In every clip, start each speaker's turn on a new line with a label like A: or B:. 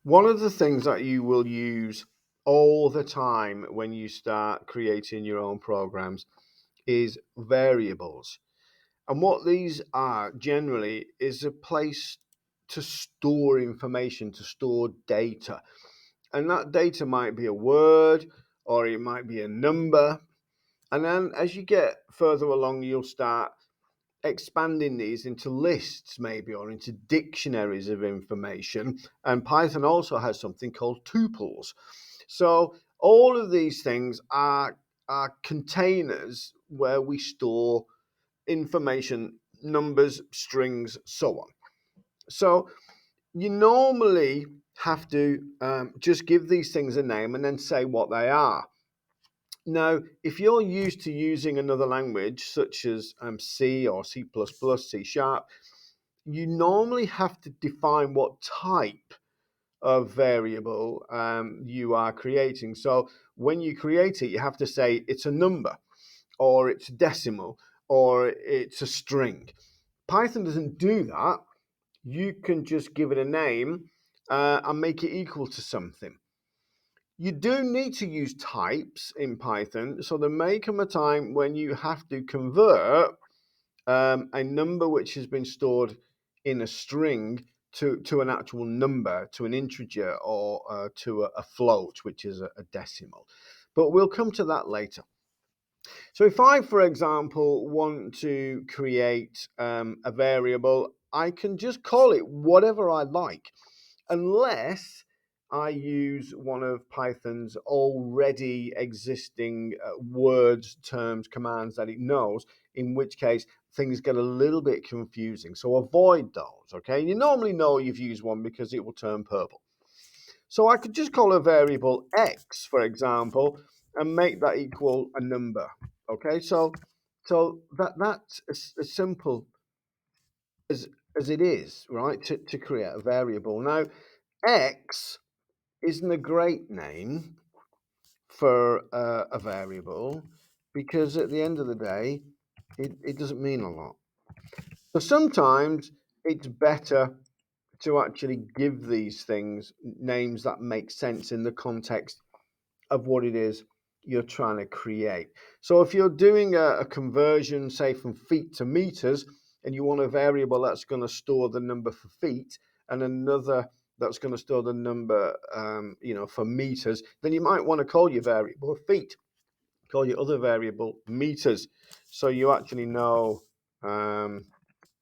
A: One of the things that you will use all the time when you start creating your own programs is variables. And what these are generally is a place to store information, to store data. And that data might be a word or it might be a number. And then as you get further along, you'll start expanding these into lists maybe or into dictionaries of information. And Python also has something called tuples. So all of these things are containers where we store information, numbers, strings, so on. So you normally have to just give these things a name and then say what they are. Now, if you're used to using another language such as C or C++, C Sharp, you normally have to define what type of variable you are creating. So when you create it, you have to say it's a number, or it's a decimal, or it's a string. Python doesn't do that. You can just give it a name and make it equal to something. You do need to use types in Python, so there may come a time when you have to convert a number which has been stored in a string to an actual number, to an integer, or to a float, which is a decimal. But we'll come to that later. So if I, for example, want to create a variable, I can just call it whatever I like, unless I use one of Python's already existing words, terms, commands that it knows, in which case things get a little bit confusing. So avoid those, okay? You normally know you've used one because it will turn purple. So I could just call a variable x, for example, and make that equal a number, okay? So that's as simple as it is, right, to create a variable. Now, x isn't a great name for a variable because at the end of the day, it doesn't mean a lot. So sometimes it's better to actually give these things names that make sense in the context of what it is you're trying to create. So if you're doing a conversion, say from feet to meters, and you want a variable that's going to store the number for feet and another that's going to store the number, for meters, then you might want to call your variable feet, call your other variable meters, so you actually know,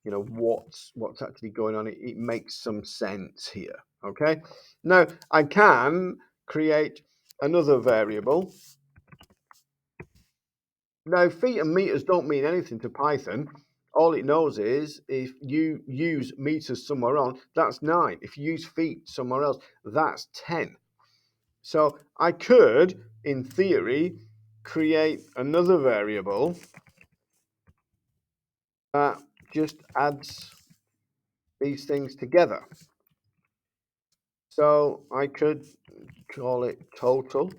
A: what's actually going on. It makes some sense here. Okay. Now I can create another variable. Now, feet and meters don't mean anything to Python. All it knows is if you use meters somewhere else, that's 9. If you use feet somewhere else, that's 10. So I could, in theory, create another variable that just adds these things together. So I could call it total,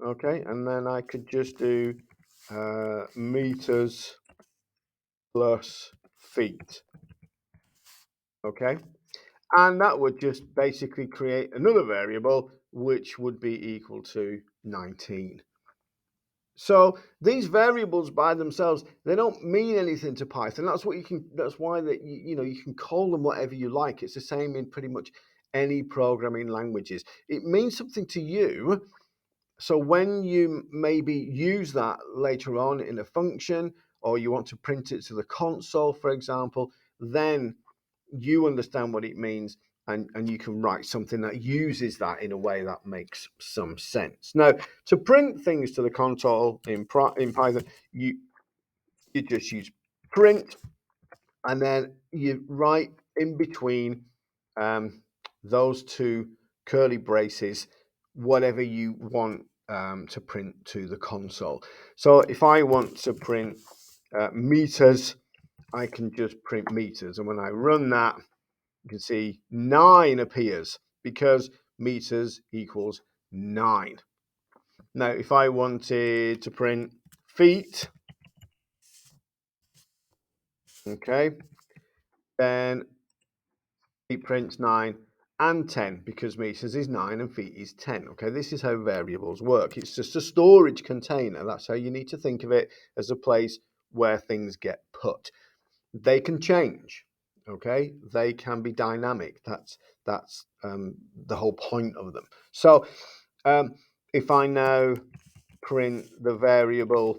A: okay, and then I could just do meters plus feet, okay, and that would just basically create another variable which would be equal to 19. So these variables by themselves, they don't mean anything to Python. That's why that you can call them whatever you like. It's the same in pretty much any programming languages. It means something to you. So when you maybe use that later on in a function, or you want to print it to the console, for example, then you understand what it means, and you can write something that uses that in a way that makes some sense. Now, to print things to the console in Python, you just use print, and then you write in between those two curly braces whatever you want to print to the console. So if I want to print meters, I can just print meters, and when I run that, you can see 9 appears because meters equals 9. Now, if I wanted to print feet, okay, then it prints 9, and 10 because meters is 9 and feet is 10. Okay, this is how variables work. It's just a storage container. That's how you need to think of it, as a place where things get put. They can change. Okay, they can be dynamic. That's the whole point of them. So if I now print the variable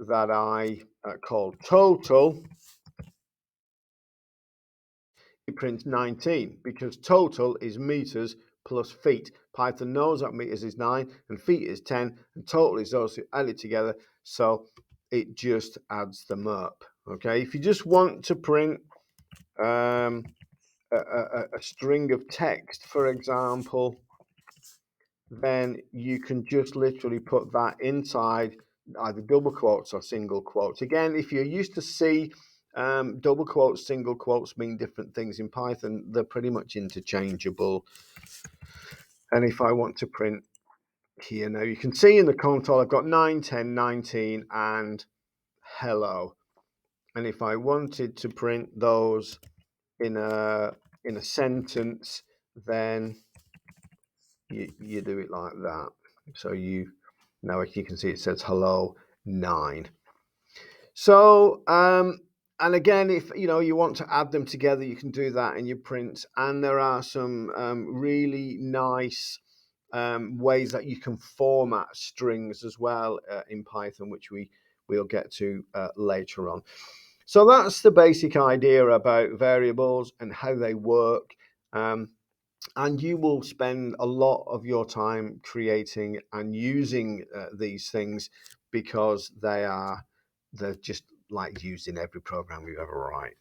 A: that I call total, it prints 19 because total is meters plus feet. Python knows that meters is 9 and feet is 10 and total is also added together, so it just adds them up. Okay, if you just want to print a string of text, for example, then you can just literally put that inside either double quotes or single quotes. Again, if you're used to C, double quotes, single quotes mean different things in Python. They're pretty much interchangeable. And if I want to print here now, you can see in the console I've got 9, 10, 19, and hello. And if I wanted to print those in a sentence, then you do it like that. So now you can see it says hello 9. So and again, if you want to add them together, you can do that in your prints. And there are some really nice ways that you can format strings as well in Python, which we'll get to later on. So that's the basic idea about variables and how they work. And you will spend a lot of your time creating and using these things because they're just like used in every program you ever write.